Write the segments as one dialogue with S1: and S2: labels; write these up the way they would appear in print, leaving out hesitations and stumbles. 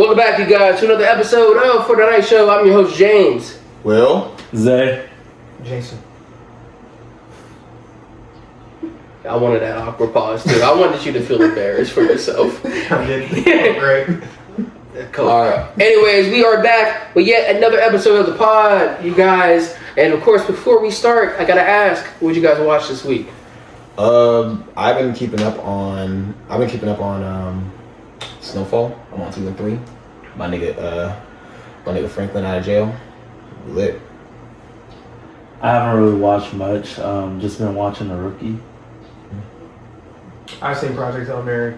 S1: Welcome back, you guys, to another episode of For the Night Show. I'm your host, James.
S2: Will.
S3: Zay.
S4: Jason.
S1: I wanted that awkward pause, too. I wanted you to feel embarrassed for yourself.
S4: I did. Great.
S1: Cool. All right. Anyways, we are back with yet another episode of the pod, you guys. And, of course, before we start, I got to ask, what you guys watch this week?
S2: I've been keeping up on Snowfall. I'm on 2 and 3. My nigga Franklin out of jail. Lit.
S3: I haven't really watched much. Just been watching The Rookie.
S4: I've seen Project Hail Mary.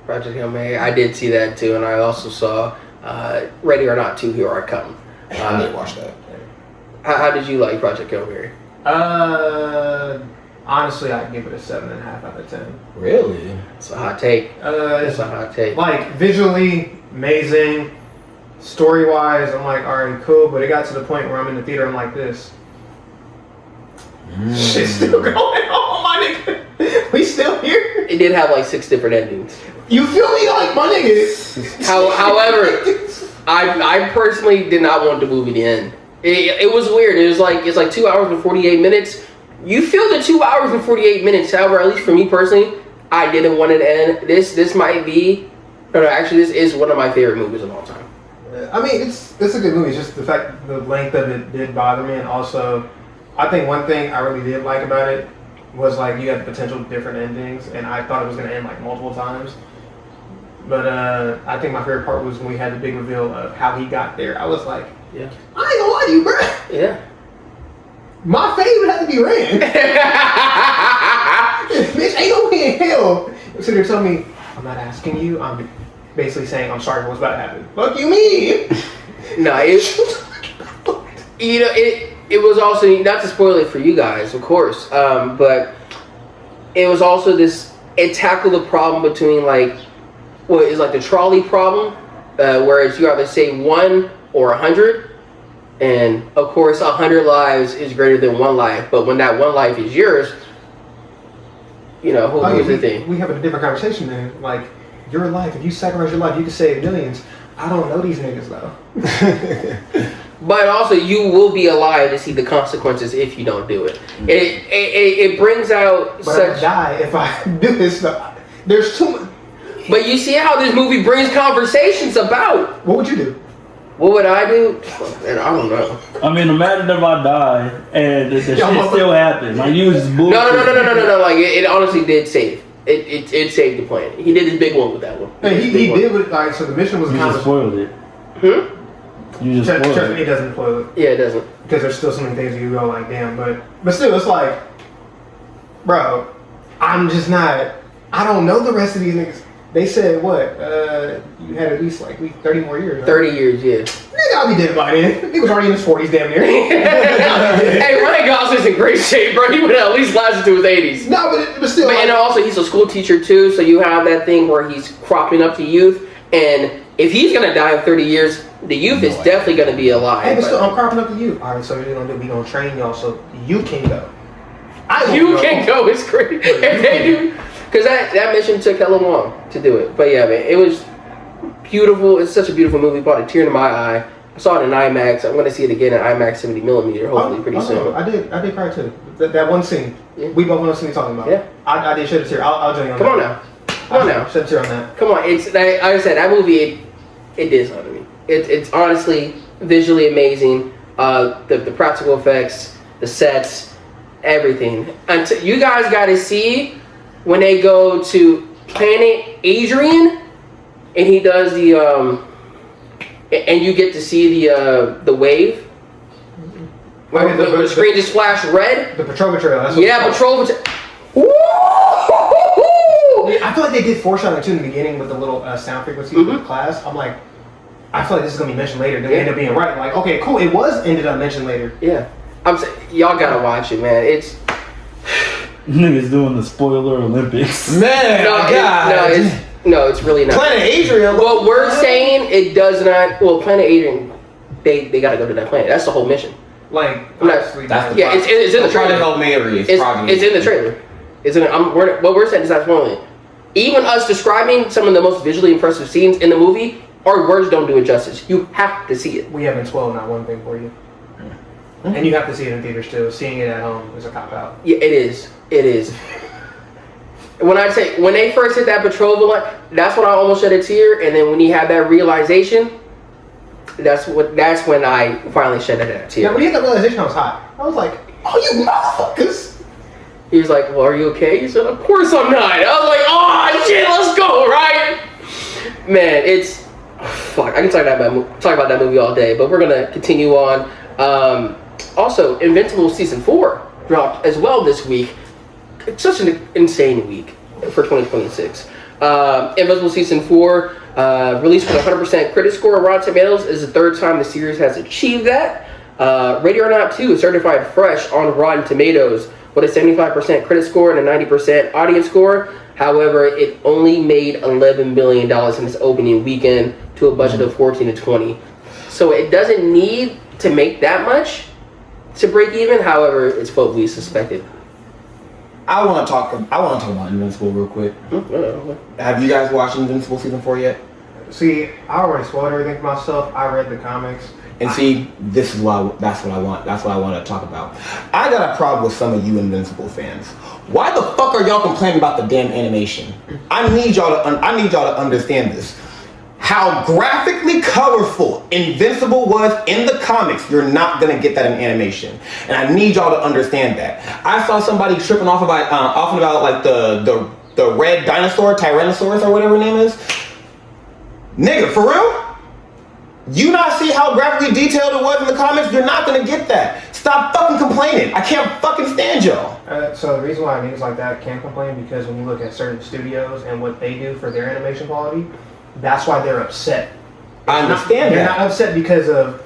S1: Project Hail Mary. I did see that, too. And I also saw Ready or Not 2, Here I Come.
S2: I didn't watch that.
S1: How did you like Project Hail Mary?
S4: Honestly, I'd give it a 7.5 out of 10.
S2: Really?
S1: It's a hot take. It's a hot take.
S4: Like, visually, amazing. Story-wise, I'm like, alright, cool. But it got to the point where I'm in the theater, I'm like this. Shit's still going on, my nigga. We still here?
S1: It did have like 6 different endings.
S4: You feel me? Like, my nigga.
S1: However, I personally did not want the movie to end. It was weird. It's like 2 hours and 48 minutes. You feel the 2 hours and 48 minutes. However, at least for me personally, I didn't want it to end. This might be, actually, this is one of my favorite movies of all time.
S4: I mean, it's a good movie. It's just the fact the length of it did bother me, and also, I think one thing I really did like about it was like you had potential different endings, and I thought it was gonna end like multiple times. But I think my favorite part was when we had the big reveal of how he got there. I was like,
S1: Yeah.
S4: I ain't gonna lie to you, bro.
S1: Yeah.
S4: My favorite had to be Rand. Bitch, ain't no way in hell. So they're telling me, I'm not asking you. I'm basically saying I'm sorry for what's about to happen. Fuck you mean?
S1: No, it was also, not to spoil it for you guys, of course, but it was also it tackled the problem between like, what is like the trolley problem, whereas you either say 1 or 100. And of course, 100 lives is greater than 1 life. But when that 1 life is yours, who's the thing?
S4: We have a different conversation then. Like, your life, if you sacrifice your life, you can save millions. I don't know these niggas though.
S1: But also, you will be alive to see the consequences if you don't do it. It brings out
S4: but I die if I do this stuff. There's too much.
S1: But you see how this movie brings conversations about.
S4: What would you do?
S1: What would I do? Man, I don't know.
S3: I mean, imagine if I die and the shit still happened. Like, you just bullshit.
S1: No. Like, it honestly did save. It saved the planet. He did his big one with that one.
S4: He did with, like, so the mission was
S3: You just spoiled it. You just spoiled it.
S4: It doesn't spoil it.
S1: Yeah, it doesn't.
S4: Because there's still so many things you go like, damn. But still, it's like, bro, I'm just not. I don't know the rest of these niggas. They said what? You had at least like 30 more years. Right?
S1: 30 years, yeah.
S4: Nigga, I'll be dead by then. He was already in his 40s, damn near.
S1: Hey, Ryan Gosling's in great shape, bro. He would have at least lasted to his 80s.
S4: No, but still.
S1: And also, he's a school teacher too, so you have that thing where he's cropping up the youth, and if he's gonna die in 30 years, the youth is definitely gonna be alive.
S4: Hey, but still, I'm cropping up the youth. All right, so we're gonna train y'all so you can go.
S1: You can go. It's great if they do. Because that mission took hella long to do it. But yeah, man, it was beautiful. It's such a beautiful movie. Brought a tear to my eye. I saw it in IMAX. I'm going to see it again in IMAX 70mm, hopefully pretty soon.
S4: I did cry too. That one scene. Yeah. We both know what scene you're talking about.
S1: Yeah.
S4: I did shed a tear. I'll join you on that.
S1: Come on now.
S4: Shed a tear on that.
S1: Come on. It's like I said, that movie, it did something to me. It's honestly visually amazing. The practical effects, the sets, everything. And you guys got to see when they go to Planet Adrian, and he does the and you get to see the wave. Where the screen just flashed red.
S4: The Patrol Betrayal.
S1: Patrol Betrayal.
S4: I feel like they did foreshadowing too in the beginning with the little sound frequency with the class. I'm like, I feel like this is gonna be mentioned later. Then end up being right. Like, okay, cool. It was ended up mentioned later.
S1: Yeah, I'm saying y'all gotta watch it, man. It's
S3: niggas doing the spoiler Olympics.
S2: Man,
S1: it's really not.
S2: Planet Adrian.
S1: What we're saying, it does not. Well, Planet Adrian, they gotta go to that planet. That's the whole mission.
S4: Like,
S2: honestly, that's
S1: it's in the trailer. It's in the trailer. What we're saying is not spoiling. Even us describing some of the most visually impressive scenes in the movie, our words don't do it justice. You have to see it.
S4: We haven't spoiled not one thing for you. And you have to see it in theaters too. Seeing it at home is a cop out.
S1: Yeah, it is. It is. When they first hit that Petrova line, that's when I almost shed a tear. And then when he had that realization, that's when I finally shed that tear.
S4: Yeah, when he had that realization, I was hot. I was like, "Oh, you motherfuckers!"
S1: He was like, "Well, are you okay?" He said, "Of course I'm not." I was like, "Oh shit, let's go!" Right? Man, it's fuck. I can talk about that movie all day, but we're gonna continue on. Also, Invincible season 4 dropped as well this week. It's such an insane week for 2026. Invincible season 4 released with a 100% critic score on Rotten Tomatoes is the third time the series has achieved that. Ready or Not 2 is certified fresh on Rotten Tomatoes with a 75% critic score and a 90% audience score. However, it only made $11 million in its opening weekend to a budget of 14 to 20. So it doesn't need to make that much to break even. However, it's what we suspected.
S2: I want to talk about Invincible real quick. Have you guys watched Invincible season 4 yet?
S4: See, I already spoiled everything for myself. I read the comics.
S2: And see, that's what I want to talk about. I got a problem with some of you Invincible fans. Why the fuck are y'all complaining about the damn animation? I need y'all to understand this. How graphically colorful Invincible was in the comics, you're not gonna get that in animation, and I need y'all to understand that. I saw somebody tripping off about like the red dinosaur, Tyrannosaurus or whatever her name is. Nigga, for real? You not see how graphically detailed it was in the comics? You're not gonna get that. Stop fucking complaining. I can't fucking stand y'all.
S4: So the reason why niggas like that can't complain because when you look at certain studios and what they do for their animation quality, that's why they're upset.
S2: I understand
S4: They're
S2: that.
S4: not upset because of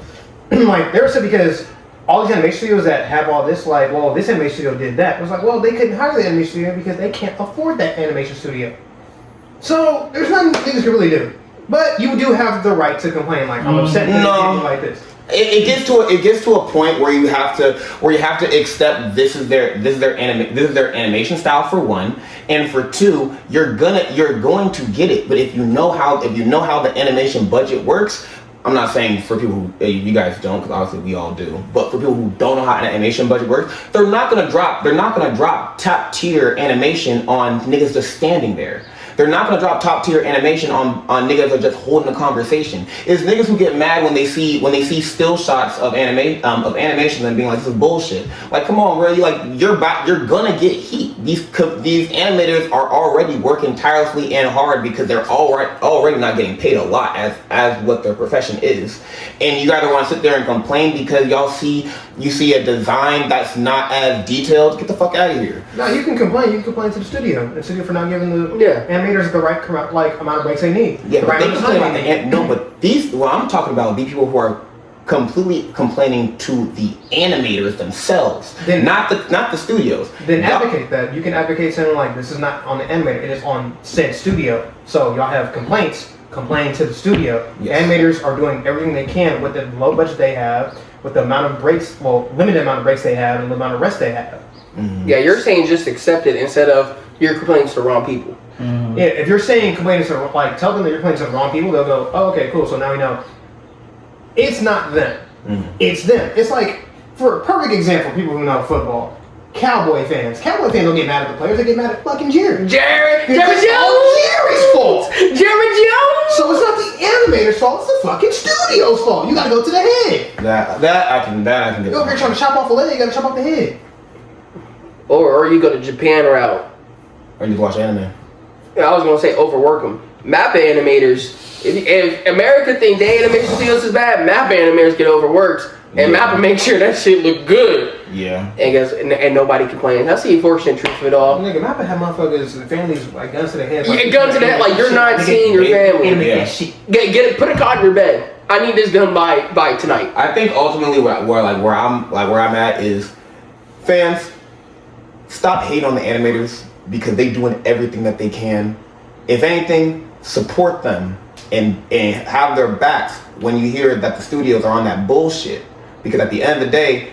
S4: like they're upset because all these animation studios that have all this like, well, this animation studio did that. It was like, well, they couldn't hire the animation studio because they can't afford that animation studio. So there's nothing niggas can really do. But you do have the right to complain. Like I'm upset that they did like this.
S2: It gets to a point where you have to accept this is their animation style for one, and for two, you're going to get it. But if you know how the animation budget works, I'm not saying for people who you guys don't, because obviously we all do. But for people who don't know how an animation budget works, they're not gonna drop top tier animation on niggas just standing there. They're not gonna drop top tier animation on niggas that are just holding a conversation. It's niggas who get mad when they see still shots of animation and being like, this is bullshit. Like, come on, bro, you're gonna get heat. These animators are already working tirelessly and hard because they're already not getting paid a lot as what their profession is. And you either want to sit there and complain because you see a design that's not as detailed. Get the fuck out of here.
S4: No, you can complain. You can complain to the studio for not giving the animators the right amount of breaks they need.
S2: Yeah, but
S4: right
S2: they complain about what I'm talking about, these people who are completely complaining to the animators themselves, not the studios.
S4: Then advocate that. You can advocate saying like, this is not on the animator, it is on said studio. So y'all have complaints, complain to the studio.
S2: Yes.
S4: Animators are doing everything they can with the low budget they have, with the amount of breaks, limited amount of breaks they have, and the amount of rest they have.
S2: Mm-hmm.
S1: Yeah, you're saying just accept it instead of you're complaining to the wrong people.
S3: Mm-hmm.
S4: Yeah, if you're saying complaining to tell them that you're complaining to the wrong people, they'll go, oh, okay, cool. So now we know it's not them.
S2: Mm-hmm.
S4: It's them. It's like, for a perfect example, people who know football, Cowboy fans don't get mad at the players, they get mad at fucking Jerry.
S1: Jerry
S4: It's
S1: Jones.
S4: all Jerry's fault.
S1: Jerry Jones.
S4: So it's not the animator's fault, it's the fucking studio's fault. You gotta go to the head.
S2: That I can get.
S4: You over here trying to chop off a leg, you gotta chop off the head.
S1: Or you go to Japan route.
S2: Or you watch anime.
S1: Yeah, I was gonna say overwork them. Mappa animators. If America think their animation studios is bad, Mappa animators get overworked, and Mappa make sure that shit look good.
S2: Yeah.
S1: And nobody complains. That's the unfortunate truth of it all.
S4: Nigga, Mappa had motherfuckers, families like guns to their head.
S1: Yeah, gun to that, like you're not seeing your family.
S2: Yeah.
S1: Get it. Put a cot in your bed. I need this done by tonight.
S2: I think ultimately where I'm at is fans, stop hating on the animators because they doing everything that they can. If anything, support them and have their backs when you hear that the studios are on that bullshit. Because at the end of the day,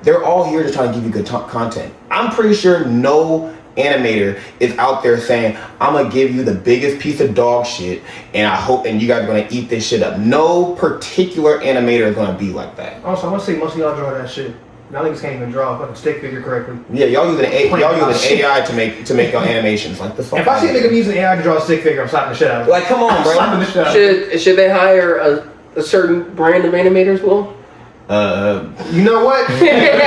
S2: they're all here to try to give you good content. I'm pretty sure no animator is out there saying, I'm gonna give you the biggest piece of dog shit, and you guys are gonna eat this shit up. No particular animator is gonna be like that.
S4: Also, I want to see most of y'all draw that shit. Y'all niggas can't even draw a fucking stick figure correctly.
S2: Yeah, y'all using AI to make your animations like this.
S4: If I see a nigga using AI to draw a stick figure, I'm slapping the shit out of it.
S2: Like, come on, bro.
S4: Slapping the shit out of it.
S1: Should they hire a certain brand of animators, Will?
S4: You know what? Next.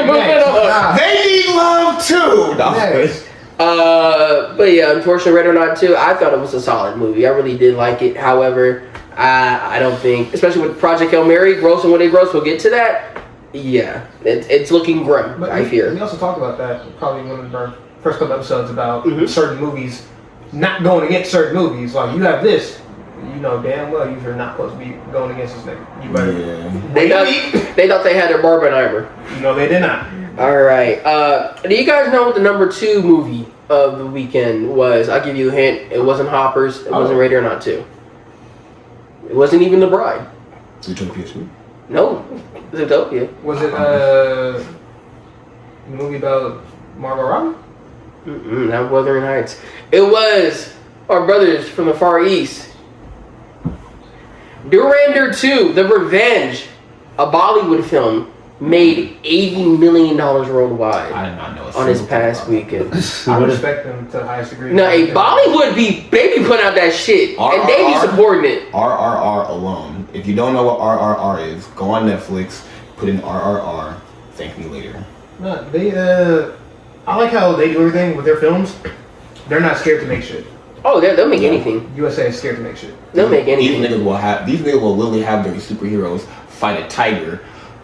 S1: Moving on.
S2: They need love too.
S4: Next.
S1: But yeah, unfortunately, Red or Not 2, I thought it was a solid movie. I really did like it. However, I don't think, especially with Project Hail Mary, grossing what they gross, we'll get to that. Yeah, it's looking grim,
S4: But
S1: I fear.
S4: We also talked about that probably in one of our first couple episodes about certain movies not going against certain movies. Like, you have this, you know damn well you're not supposed to be going against this nigga. You better.
S2: Yeah.
S1: They thought they had their Barbenheimer.
S4: No, they did not.
S1: All right. Do you guys know what the number 2 movie of the weekend was? I'll give you a hint. It wasn't Hoppers. It wasn't Ready or Not 2. It wasn't even The Bride.
S2: Zootopia 2?
S1: No. Zootopia.
S4: Was it the movie about Margot Robbie?
S1: Not Wuthering Heights. It was our brothers from the Far East. Durandar 2, The Revenge, a Bollywood film, made $80 million worldwide
S2: I did not know
S1: on his past weekend.
S4: I respect them to the highest degree.
S1: No, a Bollywood they be putting out that shit, and they be supporting it.
S2: RRR alone. If you don't know what RRR is, go on Netflix, put in RRR. Thank me later.
S4: No, I like how they do everything with their films. They're not scared to make shit.
S1: Oh, they'll make anything.
S4: USA is scared to make shit.
S1: They'll make anything.
S2: These niggas will literally have their superheroes fight a tiger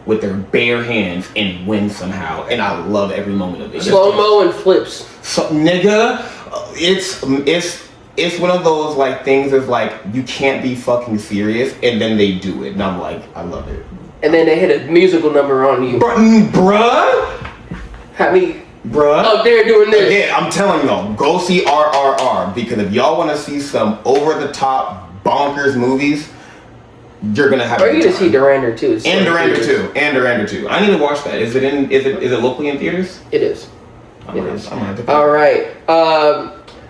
S2: with their bare hands and win somehow. And I love every moment of it.
S1: Slow-mo and flips.
S2: So, nigga, it's one of those like things is like you can't be fucking serious, and then they do it, and I'm like, I love it.
S1: And then they hit a musical number on you.
S2: Bruh. Bruh.
S1: Up there doing this.
S2: Again, I'm telling y'all, go see RRR, because if y'all want to see some over-the-top bonkers movies, you're gonna have.
S1: Or you gonna see Durandar 2.
S2: And Durandar 2. I need to watch that. Is it locally in theaters?
S1: It is.
S2: I'm gonna have to.
S1: All right.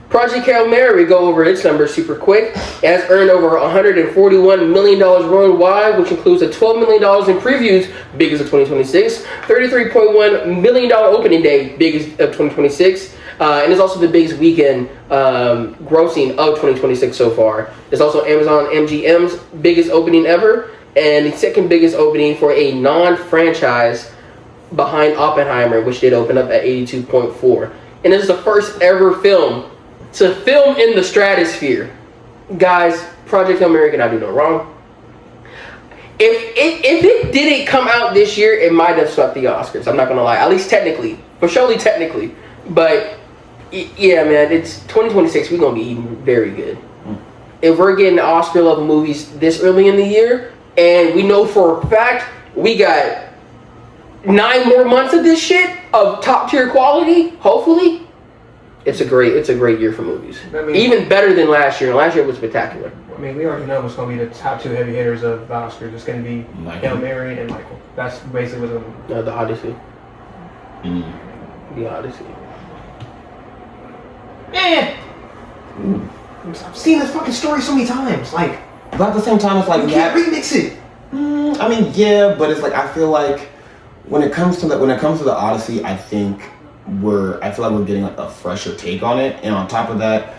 S1: Project Hail Mary, we go over its numbers super quick. It has earned over $141 million worldwide, which includes a $12 million in previews, biggest of 2026, $33.1 million opening day, biggest of 2026, and it's also the biggest weekend grossing of 2026 so far. It's also Amazon MGM's biggest opening ever, and the second biggest opening for a non-franchise behind Oppenheimer, which did open up at 82.4. And this is the first ever film to film in the stratosphere. Guys, Project Hail Mary cannot do no wrong. If it didn't come out this year, it might have swept the Oscars. I'm not gonna lie. At least technically. For surely technically. But yeah, man, it's 2026. We're gonna be eating very good. If we're getting Oscar level movies this early in the year, and we know for a fact we got 9 more months of this shit of top tier quality, hopefully. It's a great year for movies. I mean, even better than last year. Last year was spectacular.
S4: I mean, we already know what's going to be the top 2 heavy hitters of the Oscars. It's going to be Hail Mary and Michael. That's basically what's going to be.
S1: The Odyssey. The Odyssey.
S4: I've seen this fucking story so many times. Like,
S2: but at the same time, it's like
S4: you can't remix it.
S2: I mean, yeah, but it's like I feel like when it comes to the Odyssey, I feel like we're getting like a fresher take on it, and on top of that,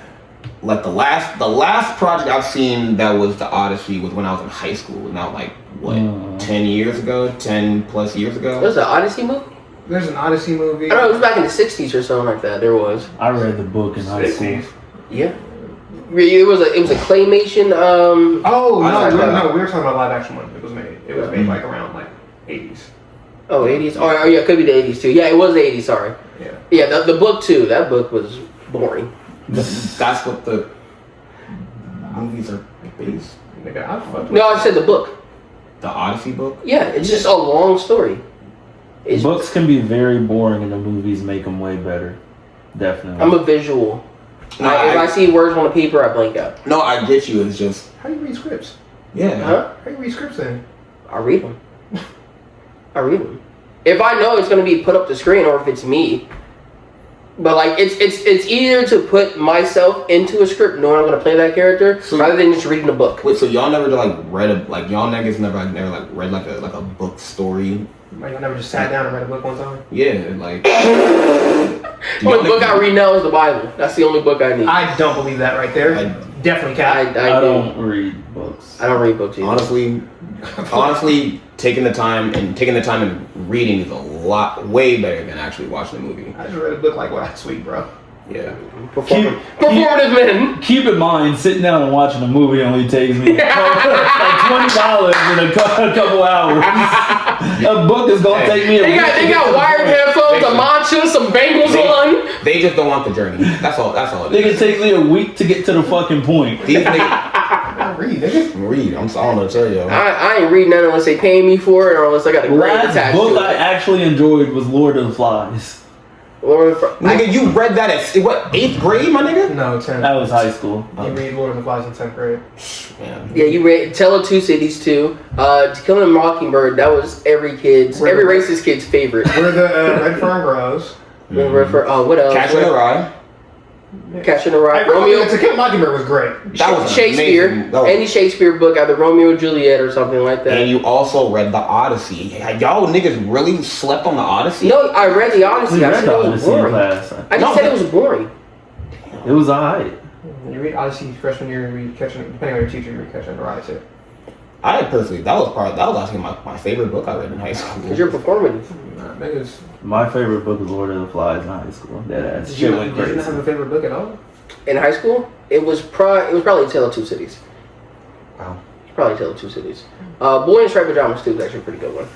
S2: like the last project I've seen that was the Odyssey was when I was in high school, now like what 10 plus years ago.
S1: There's an Odyssey movie?
S4: There's an Odyssey movie.
S1: I don't know, it was back in the 60s or something like that. There was.
S3: I read the book in high school.
S1: Yeah. It was a claymation.
S4: No, we were talking about live action one. It was made like around like 80s.
S1: Oh, 80s? Oh, yeah, it could be the 80s too. Yeah, it was the 80s, sorry.
S4: Yeah.
S1: Yeah, the book too. That book was boring.
S2: That's what the movies are based.
S1: No, I said the book.
S2: The Odyssey book?
S1: Yeah, it's just a long story.
S3: Books can be very boring and the movies make them way better. Definitely.
S1: I'm a visual. If I see words on the paper, I blank out.
S2: No, I get you. It's just...
S4: How do you read scripts?
S2: Yeah.
S1: Huh?
S4: How do you read scripts then?
S1: I read them. if I know it's going to be put up the screen or if it's me. But like it's easier to put myself into a script knowing I'm going to play that character rather than just reading a book.
S2: Wait, so y'all never y'all niggas never read like a book story?
S4: Like, you never just sat down and read a book one time?
S2: Yeah, like.
S1: The only book I read now is the Bible. That's the only book I need.
S4: I don't believe that right there. Definitely cap.
S3: I don't read books.
S1: I don't read books either.
S2: Honestly, taking the time and reading is way better than actually watching a movie.
S4: I just read a book like last week, bro.
S2: Yeah.
S1: Performative men.
S3: Keep in mind, sitting down and watching a movie only takes me like $20 in a couple hours. A book is gonna take me.
S1: They got wired headphones, a mancha, some bangles on.
S2: They just don't want the journey. That's all.
S3: It can take me a week to get to the fucking point.
S2: These niggas
S4: read, nigga.
S2: read. I don't know what to tell you.
S1: I ain't reading none unless they pay me for it or unless I got a grant attached to it.
S3: The last book I actually enjoyed was Lord of the Flies.
S2: Nigga, you read that at what, 8th grade, my nigga?
S4: No, 10th.
S3: That was high school.
S4: You read Lord of the Flies in 10th grade.
S2: Yeah,
S1: you read Tale of Two Cities too. To Kill a Mockingbird, that was every racist kid's favorite.
S4: Where the Red Fern Grows.
S1: What else?
S2: Catcher in the Rye.
S1: Catcher in the Rye.
S4: Romeo. To Kill a Mockingbird was great.
S2: That was
S1: Shakespeare. Any Shakespeare book, either Romeo and Juliet or something like that.
S2: And you also read the Odyssey. Y'all niggas really slept on the Odyssey?
S1: No, I read the Odyssey.
S3: We
S1: I
S3: read
S1: said
S3: the
S1: it was
S3: Odyssey in
S1: boring.
S3: class.
S1: I just said it was boring.
S3: It was alright.
S4: You read Odyssey freshman year, you read Catching, depending on your teacher, you read Catching the Rye too.
S2: I personally, that was actually my favorite book I read in high school.
S1: Because you're performative.
S4: Nah, niggas.
S3: My favorite book was Lord of the Flies in high school. That ass
S4: Did
S3: shit
S4: you
S3: went
S4: not
S3: crazy.
S4: have a favorite book at all?
S1: In high school, it was probably Tale of Two Cities.
S2: Wow.
S1: Probably Tale of Two Cities. Boy in Striped Pajamas too is actually a pretty good one.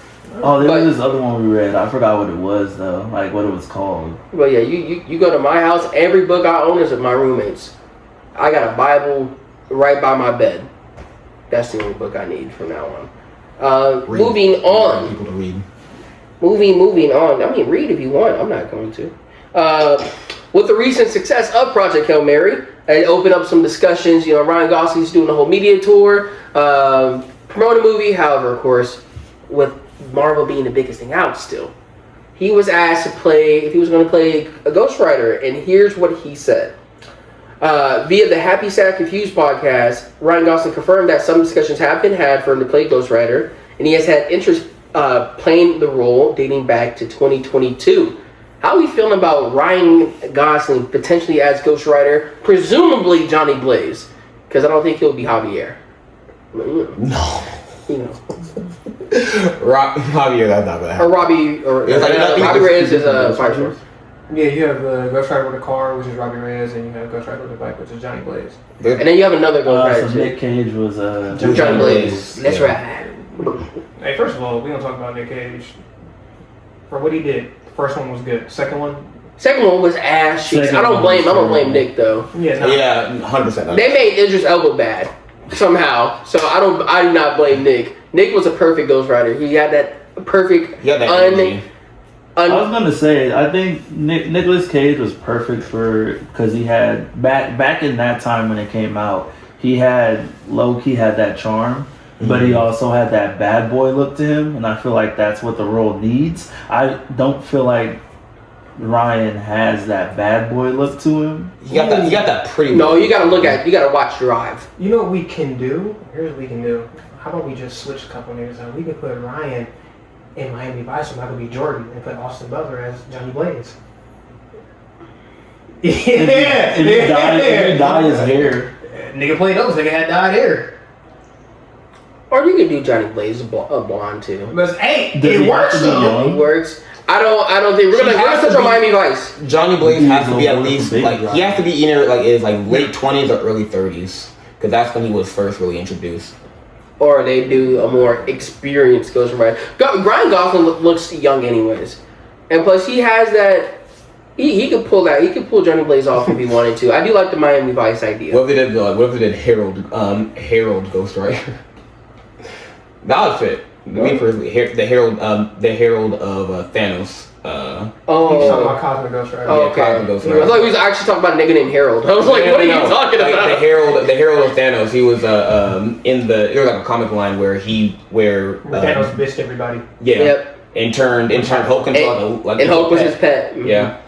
S3: Oh, there was this other one we read. I forgot what it was though. Like what it was called.
S1: But yeah, you go to my house. Every book I own is of my roommates. I got a Bible right by my bed. That's the only book I need from now on. Moving on.
S2: People to read.
S1: Moving on. I mean, read if you want. I'm not going to. With the recent success of Project Hail Mary, it opened up some discussions. You know, Ryan Gosling's doing a whole media tour, promoting the movie. However, of course, with Marvel being the biggest thing out still, he was asked to play, if he was going to play a Ghostrider, and here's what he said. Via the Happy Sad Confused podcast, Ryan Gosling confirmed that some discussions have been had for him to play Ghostrider, and he has had interest playing the role dating back to 2022. How are we feeling about Ryan Gosling potentially as Ghostrider, presumably Johnny Blaze? Because I don't think he'll be Javier.
S2: No.
S1: You know.
S2: Javier, that's not gonna happen.
S1: Or Robbie Reyes is a Fire Force.
S4: Yeah, you have Ghostrider with a car, which is Robbie Reyes, and you have Ghostrider with a bike, which is Johnny Blaze.
S1: And then you have another Ghostrider
S3: So
S1: too.
S3: Nick Cage was
S1: Johnny Blaze. That's right.
S4: Hey, first of all, we don't talk about Nick Cage for what he did. First one was good. Second one
S1: was ass cheeks. I don't blame Nick though.
S4: Yeah,
S2: 100%.
S1: They made Idris Elba bad somehow, so I do not blame Nick. Nick was a perfect Ghostrider. He had that perfect.
S3: I was gonna say, I think Nicolas Cage was perfect because he had back in that time when it came out, he had low-key had that charm, but he also had that bad boy look to him, and I feel like that's what the role needs. I don't feel like Ryan has that bad boy look to him.
S2: You got that pretty.
S1: No, you gotta watch Drive.
S4: You know what we can do? Here's what we can do. How about we just switch a couple niggas out? We could put Ryan in Miami Vice with Michael B. Jordan and put Austin Butler as Johnny Blaze.
S3: If you dye his hair.
S4: Nigga played those. Nigga had dyed hair.
S1: Or you could do Johnny Blaze a blonde too.
S4: But hey,
S3: Does
S4: it
S3: he
S4: works
S3: have to be
S4: though.
S3: young?
S1: It works. I don't think we're gonna switch on Miami Vice.
S2: Johnny Blaze has to be at least
S3: Big
S2: like
S3: guy.
S2: he has to be either late 20s or early 30s because that's when he was first really introduced.
S1: Or they do a more experienced Ghostrider. Ryan Gosling looks young anyways, and plus he has that. He could pull that. He could pull Johnny Blaze off if he wanted to. I do like the Miami Vice idea.
S2: What if they did Harold Ghostrider? That would fit. Me personally, the Herald of Thanos.
S4: He's talking about Cosmic Ghostrider.
S1: Oh, okay.
S2: Cosmic Ghostrider.
S1: I thought he was actually talking about a nigga named Harold. I was like, what are you talking
S2: like
S1: about?
S2: The Herald of Thanos. He was there was like a comic line where
S4: Thanos bitched everybody.
S2: Yeah.
S1: Yep.
S2: and turned Hulk into
S1: and Hulk was his pet. Mm-hmm.
S2: Yeah.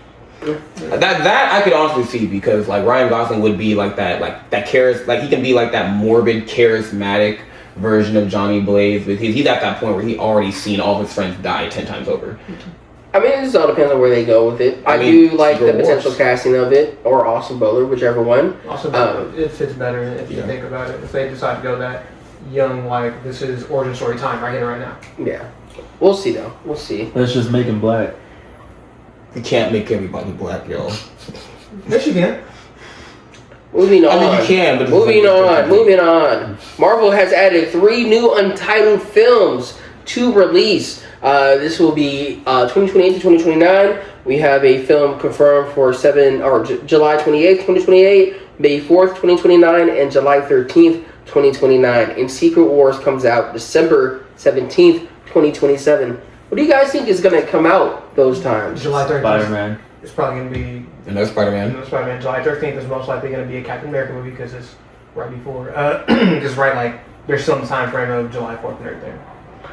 S2: That I could honestly see, because like Ryan Gosling would be like that he can be like that morbid, charismatic version of Johnny Blaze, because he's at that point where he already seen all his friends die 10 times over.
S1: I mean, it just all depends on where they go with it. I do like the potential casting of it, or Austin Butler, whichever one.
S4: Austin Butler, it fits better if you think about it. If they decide to go that young, like this is origin story time right here, right now.
S1: Yeah, we'll see though. We'll see.
S3: Let's just make him black.
S2: You can't make everybody black, yo.
S4: Yes, you can.
S1: Moving on.
S2: I mean, you can, but
S1: moving on. Marvel has added 3 new untitled films to release. This will be 2028 to 2029. We have a film confirmed for July 28th, 2028, May 4th, 2029, and July 13th, 2029. And Secret Wars comes out December 17th, 2027. What do you guys think is going to come out those times?
S4: July 13th.
S3: Spider-Man.
S4: It's probably going to be
S2: Another Spider-Man.
S4: July 13th is most likely going to be a Captain America movie, because it's right before, just right, like, there's some time frame of July 4th and everything.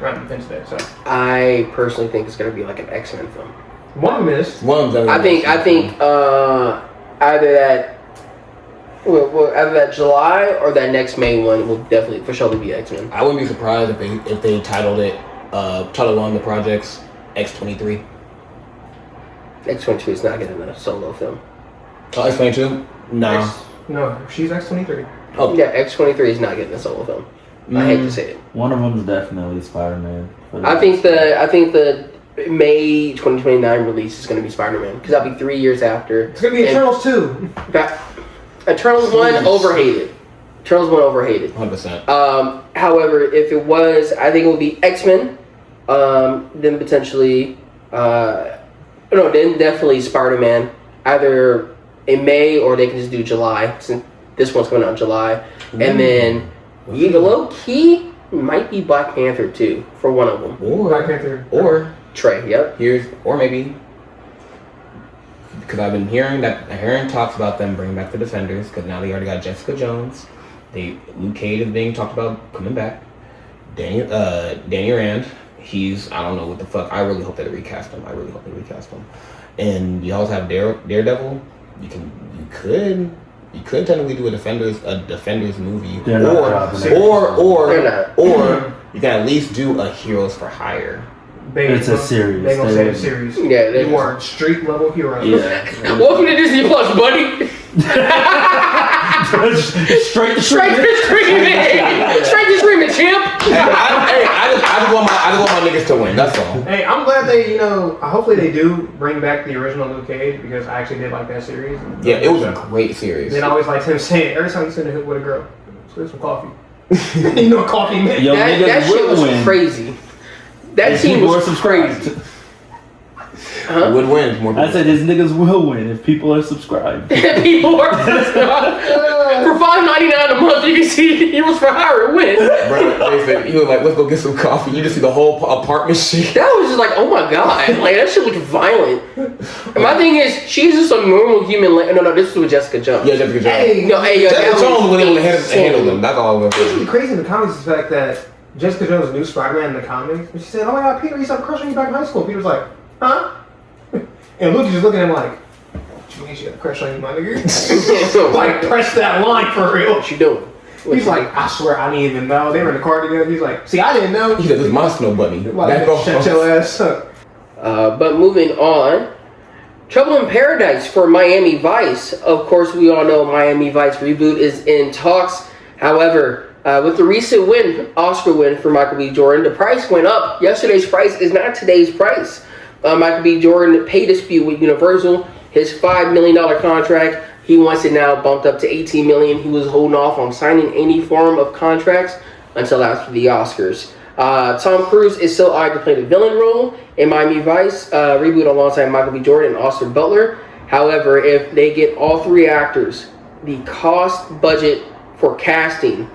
S4: Right on Defense Day, so.
S1: I personally think it's going to be like an X-Men film.
S4: One of them is.
S1: I think either that July or that next May one will definitely for sure be X-Men.
S2: I wouldn't be surprised if they titled one of the projects X-23.
S1: X-23 is not getting a solo film.
S2: Oh, X-22? No.
S4: No, she's X-23.
S2: Oh.
S1: Yeah, X-23 is not getting a solo film. I hate to say it.
S3: One of them is definitely Spider-Man.
S1: I think the May 2029 release is going to be Spider-Man, because that'll be 3 years after.
S4: It's going to be Eternals 2.
S1: Eternals 1 overhated.
S2: 100%.
S1: However, if it was, I think it would be X-Men. Then potentially, then definitely Spider-Man. Either in May, or they can just do July, since this one's coming out in July. And then low key might be Black Panther too, for one of them.
S2: Or
S4: Black Panther.
S2: Or
S1: Trey, yep.
S2: Or maybe, because I've been hearing talks about them bringing back the Defenders, because now they already got Jessica Jones. Luke Cage is being talked about coming back. Danny Rand, I don't know what the fuck. I really hope that they recast him. And you also have Daredevil. You could technically do a Defenders movie,
S3: They're not
S2: or you can at least do a Heroes for Hire.
S3: It's a series.
S4: They're gonna say a series.
S1: Yeah,
S4: they want street level heroes.
S3: Yeah.
S1: Welcome to Disney Plus, buddy.
S3: Straight to
S1: streaming, champ.
S2: I just want my niggas to win. That's all.
S4: Hey, I'm glad hopefully they do bring back the original Luke Cage, because I actually did like that series.
S2: Yeah, it was a great series.
S4: Then I always liked him saying every time he's in the hood with a girl, let's get some coffee. Coffee man.
S3: Yo,
S1: that shit was crazy. That team was crazy. Huh?
S2: Would win. More
S3: I said his niggas will win if people are subscribed.
S1: People are subscribed. For $5.99 a month, you can see Heroes for Hire win.
S2: Bro, he was like, let's go get some coffee. You just see the whole apartment shit.
S1: That was just like, oh my god. Like, that shit looked violent. And my thing is, she's just a normal human. No, this was with Jessica Jones.
S2: Yeah, Jessica Jones.
S1: Jessica
S2: Jones was able to handle them. That's all I was
S4: going to crazy in the comics is the fact that Jessica Jones knew Spider-Man in the comics. And she said, oh my god, Peter, he started crushing you back in high school. Peter was like, huh? And Luke is just looking at him like, what you mean she got a crush on you, my nigga? Like, press that line for real.
S1: What you doing?
S4: He's like, I swear, I didn't even know. They were in the car together. He's like, see, I didn't know.
S2: He said, this is my snow bunny.
S4: Like, shut your ass up.
S1: But moving on, Trouble in Paradise for Miami Vice. Of course, we all know Miami Vice reboot is in talks. However, with the recent Oscar win for Michael B. Jordan, the price went up. Yesterday's price is not today's price. Michael B. Jordan pay dispute with Universal. His $5 million contract, he wants it now bumped up to $18 million. He was holding off on signing any form of contracts until after the Oscars. Tom Cruise is still eyed to play the villain role in Miami Vice reboot alongside Michael B. Jordan and Austin Butler. However, if they get all 3 actors, the cost budget for casting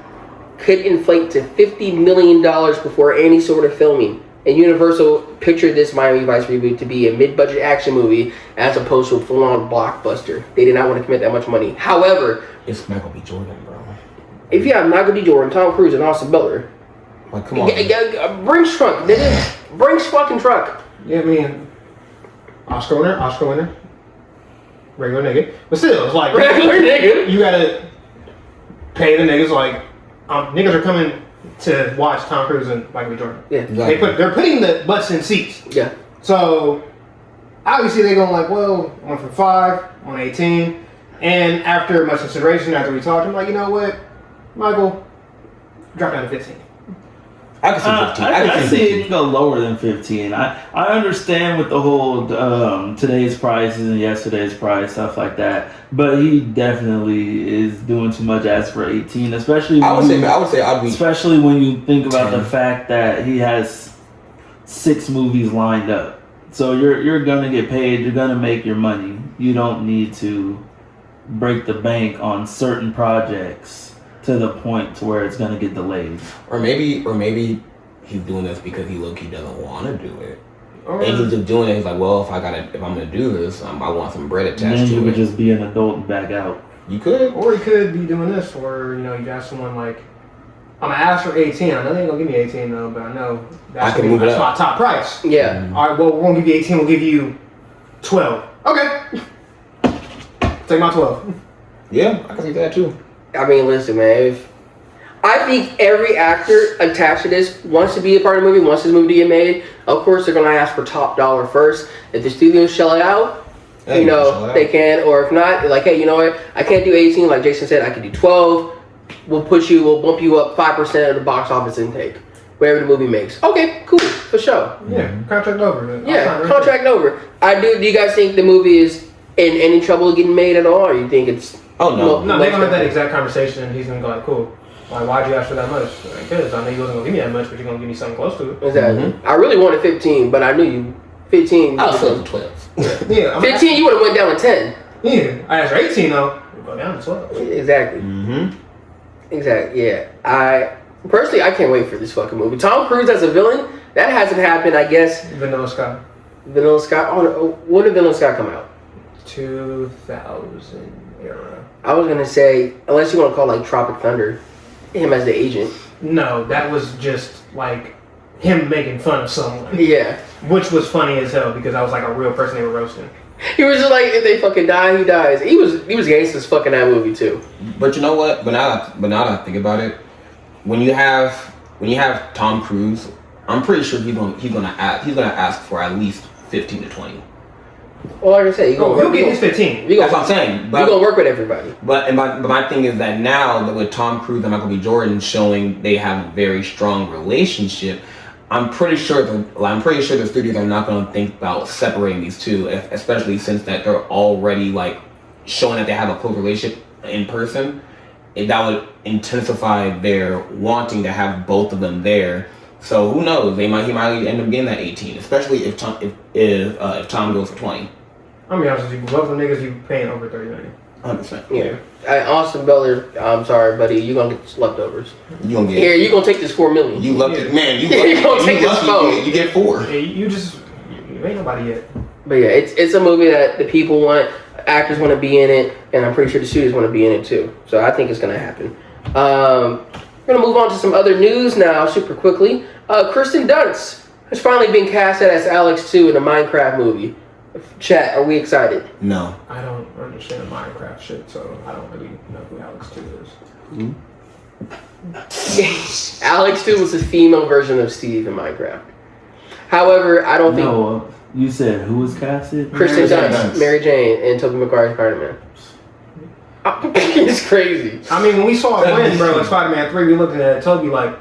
S1: could inflate to $50 million before any sort of filming. And Universal pictured this Miami Vice reboot to be a mid-budget action movie as opposed to a full-on blockbuster. They did not want to commit that much money. However,
S2: it's Michael B. Jordan, bro.
S1: If you have Michael B. Jordan, Tom Cruise, and Austin Butler,
S2: Like, come on.
S1: Brinks truck, nigga. Brinks fucking truck.
S4: Yeah, I mean, Oscar winner. Regular nigga. But still, it's like...
S1: Regular nigga.
S4: You gotta pay the niggas, like... niggas are coming to watch Tom Cruise and Michael B. Jordan.
S1: Yeah.
S2: Exactly.
S4: They're putting the butts in seats.
S1: Yeah.
S4: So, obviously they're going like, well, I went from 5 on 18. And after much consideration, after we talked, I'm like, you know what? Michael, drop down to 15.
S2: I can see 15.
S3: I see it go lower than 15. I understand with the whole today's prices and yesterday's price, stuff like that. But he definitely is doing too much as for 18, especially when especially when you think about
S2: 10.
S3: the fact that he has 6 movies lined up. So you're gonna get paid, you're gonna make your money. You don't need to break the bank on certain projects to the point to where it's gonna get delayed.
S2: Or maybe he's doing this because he low-key doesn't want to do it. And he's just doing it. He's like, well, if I'm gonna do this, I want some bread attached
S3: Then
S2: to it.
S3: you would just be an adult and back out.
S2: You could.
S4: Or he could be doing this, or you got someone like, I'm gonna ask for 18. I know they ain't gonna give me 18 though, but I know that's my top price.
S1: Yeah.
S4: All right, well, we won't give you 18. We'll give you 12. Okay. Take my 12.
S2: Yeah, I can see that too.
S1: I mean, listen, man. I think every actor attached to this wants to be a part of the movie, wants this movie to get made. Of course, they're going to ask for top dollar first. If the studios shell it out, they can. Or if not, like, hey, you know what? I can't do 18. Like Jason said, I can do 12. We'll bump you up 5% of the box office intake. Whatever the movie makes. Okay, cool. For sure.
S4: Yeah, contract over.
S1: Yeah, contract over. Do you guys think the movie is in any trouble getting made at all? Or you think it's...
S2: Oh, no.
S4: No, they're going to have that exact conversation and he's going to go like, cool. Like, why'd you ask for that much? Because I knew you wasn't going to give me that much, but you're going to give me something close to it.
S1: Exactly. Mm-hmm. I really wanted 15, but I knew you. 15.
S2: I was still 12.
S4: Yeah.
S1: 15, you would have went down to 10.
S4: Yeah. I asked for 18, though. We'll go down to 12.
S1: Exactly.
S2: Mm-hmm.
S1: Exactly, yeah. Personally, I can't wait for this fucking movie. Tom Cruise as a villain, that hasn't happened, I guess.
S4: Vanilla Sky.
S1: Oh, when did Vanilla Sky come out?
S4: 2000 era.
S1: I was gonna say, unless you want to call like Tropic Thunder, him as the agent.
S4: No, that was just like him making fun of someone.
S1: Yeah.
S4: Which was funny as hell because I was like a real person they were roasting.
S1: He was just like, if they fucking die, he dies. He was gangsta as fucking that movie too.
S2: But you know what? But now that I think about it, when you have Tom Cruise, I'm pretty sure he's gonna ask for at least 15 to 20.
S1: Well, like I said,
S4: he'll get his 15.
S2: That's what I'm saying.
S1: You're gonna work with everybody.
S2: But my thing is that now that with Tom Cruise and Michael B. Jordan showing they have a very strong relationship, I'm pretty sure the studios are not going to think about separating these two, especially since that they're already like showing that they have a close relationship in person. That would intensify their wanting to have both of them there. So who knows? He might end up getting that 18, especially if Tom goes for 20.
S4: I'm gonna be honest with you, both of the niggas you paying over 30 million.
S2: 100%.
S1: Yeah. Austin Butler, I'm sorry, buddy. You're going to get leftovers.
S2: You gonna get
S1: here. You're going to take this $4 million.
S2: You lucky, man. You
S1: gonna take this phone.
S2: You get 4.
S4: Yeah, you ain't nobody yet.
S1: But yeah, it's a movie that the people want. Actors want to be in it, and I'm pretty sure the studios want to be in it too. So I think it's going to happen. We're going to move on to some other news now, super quickly. Kristen Dunst has finally been casted as Alex 2 in a Minecraft movie. Chat, are we excited?
S2: No.
S4: I don't understand Minecraft shit, so I don't really know who Alex 2 is.
S1: Alex 2 was a female version of Steve in Minecraft. However, I don't think...
S3: No, you said who was casted?
S1: Kristen Dunst, Mary Jane, and Tobey Maguire's Spider-Man. It's crazy.
S4: I mean, when we saw it win, bro, in Spider-Man 3, we looked at Tobey like,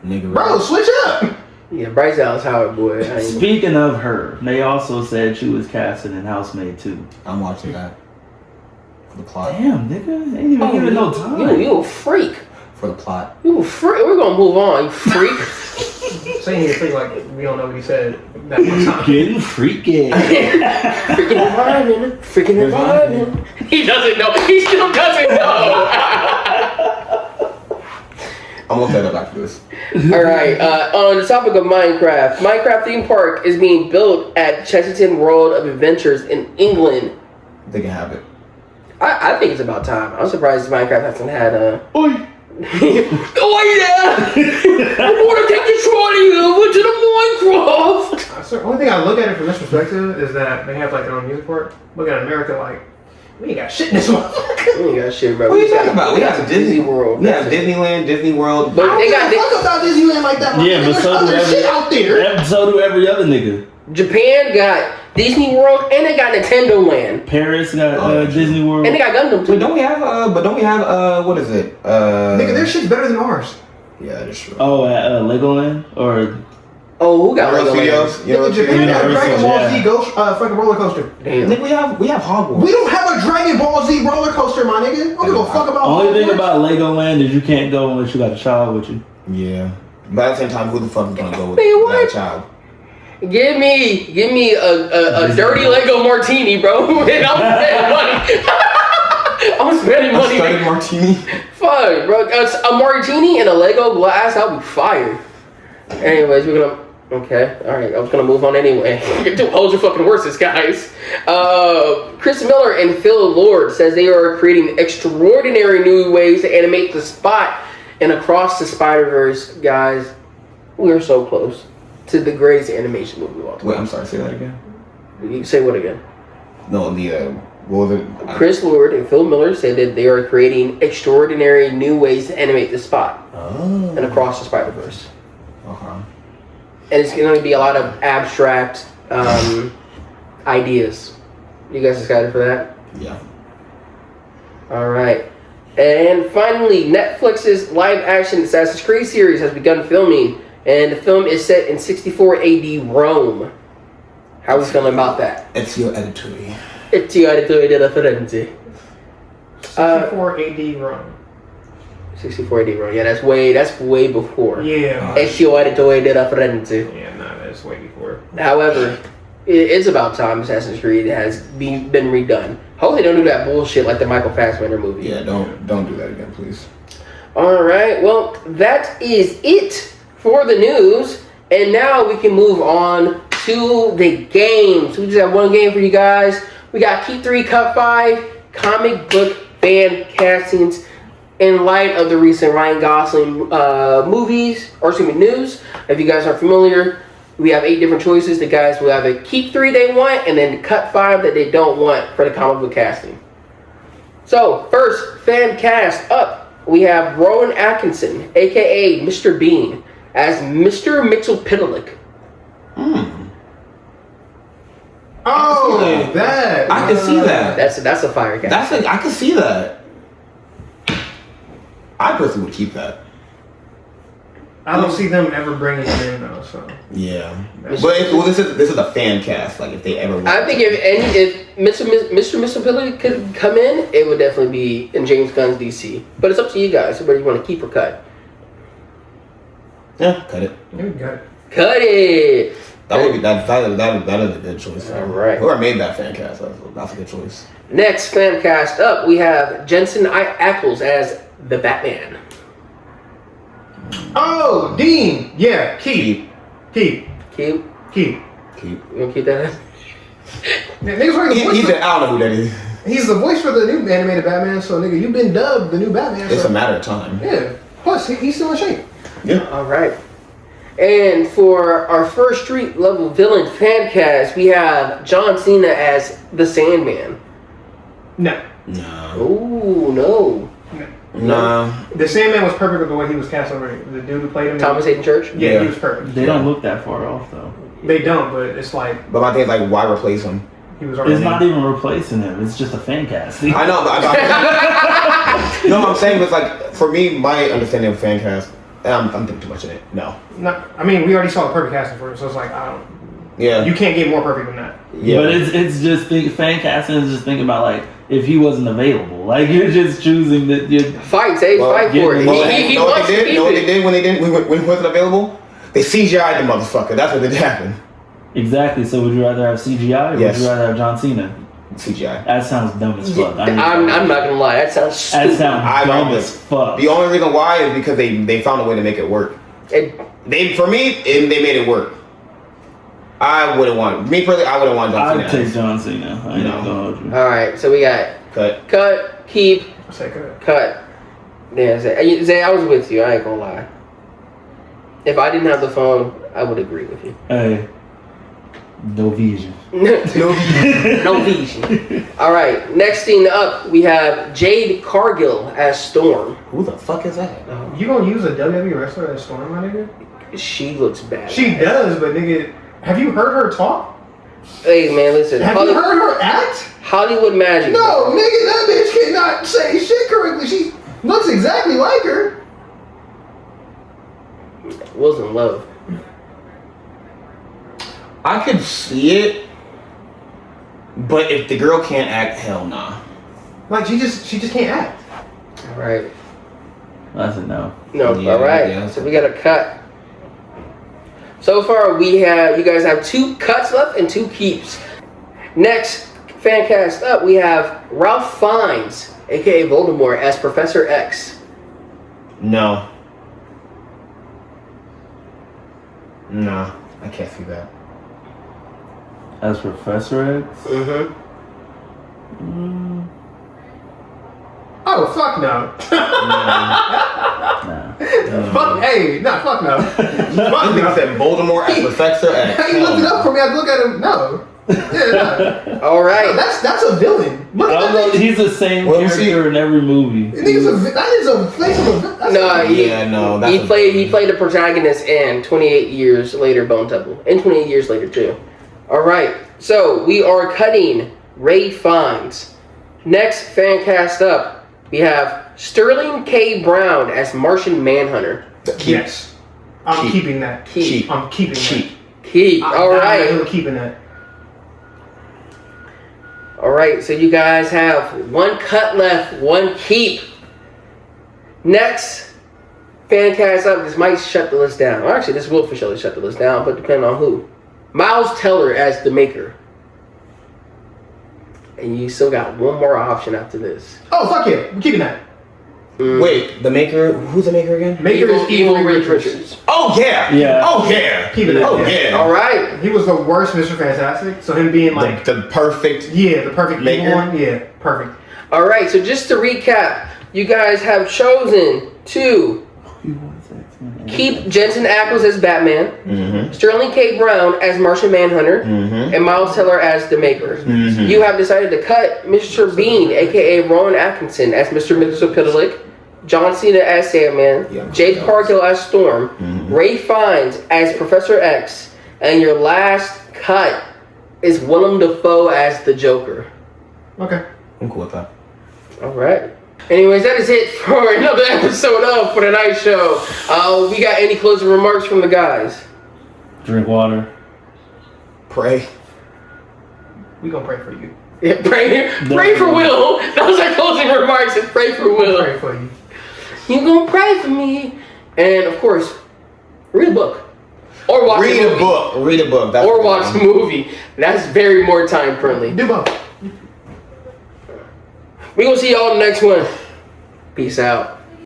S2: nigga,
S4: bro, switch up!
S1: Yeah, Bryce Dallas Howard, boy.
S3: Speaking of her, they also said she was casted in Housemaid 2.
S2: I'm watching that. For the plot.
S3: Damn, nigga. Ain't even giving no time.
S1: You a freak.
S2: For the plot.
S1: You a freak. We're going to move on, you freak.
S4: Saying here freak like we don't know what he said that one time.
S3: Getting freaky.
S1: Freaking reviving. He doesn't know. He still doesn't know.
S2: I'm gonna look that up after this.
S1: Alright, on the topic of Minecraft theme park is being built at Chesterton World of Adventures in England.
S2: They can have it.
S1: I think it's about time. I'm surprised Minecraft hasn't had Oh yeah! I want to take the trolley over to the Minecraft.
S4: So the only thing I look at it from this perspective is that they have like their own music for it. Look at America, like we ain't got shit in this motherfucker.
S1: We ain't got shit, bro.
S2: What are you talking about? We have
S1: Disney World.
S2: We have Disneyland, Disney World.
S1: But
S4: I
S1: they
S4: don't
S1: got
S4: give a fuck about Disneyland like that.
S3: Yeah, but
S4: There's
S3: so do
S4: other shit out there.
S3: so do every other nigga.
S1: Japan got Disney World and they got Nintendo Land.
S3: Paris got Disney World.
S1: And they got Gundam too.
S2: Wait, don't we have what is it?
S4: Nigga, their shit's better than ours.
S2: Yeah, that is true.
S3: Oh, at Legoland or
S1: Oh, who got
S2: Universal
S1: Lego Land?
S2: Studios.
S4: Nigga, Japan got a Dragon Ball Z
S3: yeah.
S4: Ghost fucking roller coaster.
S1: Damn.
S2: Nigga, we have Hogwarts.
S4: We don't have a Dragon Ball Z roller coaster, my nigga. I don't give a fuck about
S3: only thing
S4: Hogwarts.
S3: about Legoland is you can't go unless you got a child with you.
S2: Yeah, but at the same time, who the fuck is gonna go with
S1: Wait, what?
S2: that child?
S1: Give me a dirty Lego martini, bro. And I'm spending money. I'm spending money.
S2: Studded martini.
S1: Fuck, bro. A martini and a Lego glass, that would be fire. Anyways, we're gonna. Okay, alright, I was gonna move on anyway. Hold your fucking horses, guys. Chris Miller and Phil Lord says they are creating extraordinary new ways to animate the Spot and Across the Spider-Verse. Guys, we are so close to the greatest animation movie of all time.
S2: Wait, I'm sorry. Say that again.
S1: You say what again?
S2: No, what was it?
S1: Chris Lord and Phil Miller say that they are creating extraordinary new ways to animate the Spot and Across the Spider-Verse.
S2: Okay.
S1: And it's going to be a lot of abstract ideas. You guys excited for that?
S2: Yeah.
S1: All right. And finally, Netflix's live-action Assassin's Creed series has begun filming, and the film is set in 64 AD Rome. How are we feeling about that?
S2: Ezio Auditore.
S1: Ezio Auditore della Firenze.
S4: 64 AD Rome.
S1: 64 AD Rome. Yeah, that's way before.
S4: Yeah.
S1: Ezio Auditore della Firenze.
S4: Yeah, nah, that's way before.
S1: However, it's about time Assassin's Creed has been redone. Hopefully, they don't do that bullshit like the Michael Fassbender movie.
S2: Yeah, don't do that again, please.
S1: All right, well, that is it for the news, and now we can move on to the games. We just have one game for you guys. We got Keep 3, Cut 5, comic book fan castings in light of the recent Ryan Gosling news. If you guys are familiar, we have 8 different choices. The guys will have a Keep 3 they want, and then Cut 5 that they don't want for the comic book casting. So, first fan cast up, we have Rowan Atkinson, aka Mr. Bean, as Mr. Mixolydic.
S4: Oh, that.
S2: I can see that.
S1: That's a fire cast.
S2: I can see that. I personally would keep that.
S4: I don't see them ever bringing him in though. So
S2: Yeah, but this is a fan cast. Like if they ever.
S1: I think if Mr. Mixolydic could come in, it would definitely be in James Gunn's DC. But it's up to you guys. Whether you want to keep or cut.
S2: Yeah, cut it.
S4: you got it.
S1: Cut it.
S2: That would be that is a good choice.
S1: All right.
S2: Whoever made that fan cast, that's a good choice.
S1: Next fan cast up, we have Jensen Ackles as the Batman.
S4: Oh, Dean. Yeah, keep.
S1: Keep.
S2: Keep.
S1: You gonna keep that?
S4: Niggas wearing the voice.
S2: He said, I don't know who that is.
S4: He's the voice for the new animated Batman. So nigga, you've been dubbed the new Batman.
S2: It's
S4: so,
S2: a matter of time.
S4: Yeah. Plus, he's still in shape.
S2: Yeah.
S1: All right. And for our first street level villain fan cast, we have John Cena as the Sandman.
S4: No.
S2: No.
S1: Oh no.
S2: No.
S4: The Sandman was perfect with the way he was cast already. The dude who played him.
S1: Thomas Hayden Church.
S4: Yeah,
S2: Yeah.
S4: he was perfect.
S3: They don't look that far off though.
S4: They don't, but it's like
S2: But my thing is like, why replace him?
S4: he was already.
S3: It's not even replacing him. It's just a fan casting.
S2: I know, but no, what I'm saying is like, for me, my understanding of fan cast, and I'm thinking too much in it. No.
S4: No, I mean, we already saw the perfect casting for him, so it's like I don't.
S2: Yeah.
S4: You can't get more perfect than that.
S2: Yeah.
S3: But it's just fan casting is just thinking about like if he wasn't available. Like you're just choosing that you
S1: Fight for it.
S2: Well,
S1: He
S2: know what
S1: wants
S2: they
S1: to
S2: did?
S1: keep
S2: Know what they
S1: it.
S2: did when he wasn't available? They CGI'd the motherfucker. That's what did happen.
S3: Exactly. So would you rather have CGI or
S2: Yes.
S3: would you rather have John Cena?
S2: CGI.
S3: That sounds dumb as fuck.
S1: I'm not gonna lie. That sounds
S3: That
S1: stupid.
S3: sounds dumb
S2: love
S3: as fuck.
S2: The only reason why is because they found a way to make it work. They made it work. I wouldn't want John Cena.
S3: I'd take John Cena. I ain't
S2: No.
S3: gonna hold you.
S1: All right. So we got
S2: Cut.
S1: cut, keep,
S4: I'll say good.
S1: cut. Yeah, Zay, I was with you. I ain't gonna lie. If I didn't have the phone, I would agree with you.
S3: Hey, no vision.
S1: No vision. All right. Next thing up, we have Jade Cargill as Storm.
S2: Who the fuck is that?
S4: You gonna use a WWE wrestler as Storm, my nigga?
S1: She looks bad.
S4: She does, but nigga, have you heard her talk?
S1: Hey man, listen.
S4: Have you heard her act?
S1: Hollywood Magic.
S4: No, nigga, that bitch cannot say shit correctly. She looks exactly like her.
S1: Will's in love.
S2: I could see it, but if the girl can't act, hell nah.
S4: Like she just can't act.
S1: All right.
S3: That's a no.
S1: No.
S2: Yeah,
S1: All right.
S2: yeah.
S1: So we got a cut. So far, you guys have 2 cuts left and 2 keeps. Next fan cast up, we have Ralph Fiennes, aka Voldemort, as Professor X.
S2: No. No, I can't see that.
S3: As Professor X?
S1: Mm-hmm.
S4: Oh fuck no.
S3: Nah.
S4: Fuck hey, fuck no.
S2: This
S4: Fuck
S2: nigga
S4: no.
S2: said Voldemort as Professor X.
S4: Hey, you looked it up for me. I look at him. No. Yeah, no.
S1: All right.
S4: That's a villain. Look
S3: I
S4: at
S3: don't
S4: that
S3: know,
S4: thing.
S3: he's the same
S2: Well, let me see.
S3: character in every movie.
S4: That is a face of a. That's
S1: No,
S2: that's
S1: he played the protagonist in 28 Years Later Bone Temple, and 28 Years Later too. All right, so we are cutting Ray Fiennes. Next fan cast up, we have Sterling K. Brown as Martian Manhunter.
S4: Yes. I'm keeping that.
S1: Keep.
S4: I'm keeping that.
S1: Keep. All right.
S4: I'm keeping that.
S1: All right. So you guys have 1 cut left, 1 keep. Next fan cast up. This might shut the list down. Well, actually, this will for sure shut the list down, but depending on who. Miles Teller as the Maker. And you still got 1 more option after this.
S4: Oh fuck yeah, I'm keeping that.
S2: Wait, the Maker? Who's the Maker again?
S4: Maker is
S1: Evil Rich Richards.
S2: Oh yeah.
S3: Yeah.
S2: Oh yeah.
S4: Keeping that.
S2: Oh yeah.
S1: All right.
S4: He was the worst Mr. Fantastic. So him being like
S2: The perfect.
S4: the perfect
S2: Maker?
S4: evil one. Yeah, perfect.
S1: All right. So just to recap, you guys have chosen to keep Jensen Ackles as Batman,
S2: Mm-hmm.
S1: Sterling K. Brown as Martian Manhunter,
S2: Mm-hmm.
S1: and Miles Teller as the Maker.
S2: Mm-hmm.
S1: You have decided to cut Mr. Bean, aka Rowan Atkinson, as Mr. Mxyzptlk, John Cena as Sandman,
S2: Yeah.
S1: Jade Cargill as Storm,
S2: Mhm.
S1: Ray Fiennes as Professor X, and your last cut is Willem Dafoe as the Joker.
S4: Okay.
S2: I'm cool with that.
S1: All right. Anyways, that is it for another episode of For the Night Show. We got any closing remarks from the guys?
S3: Drink water.
S2: Pray.
S4: We gonna pray for you.
S1: Yeah, pray for Will. Those are closing remarks, and pray for Will.
S4: Pray for you.
S1: You gonna pray for me. And of course, read a book. Or watch a
S2: Read
S1: movie.
S2: a book. Read a book. That's
S1: Or
S2: the
S1: watch a
S2: one.
S1: movie. That's very more time friendly.
S4: Do both.
S1: We gonna see y'all in the next one. Peace out.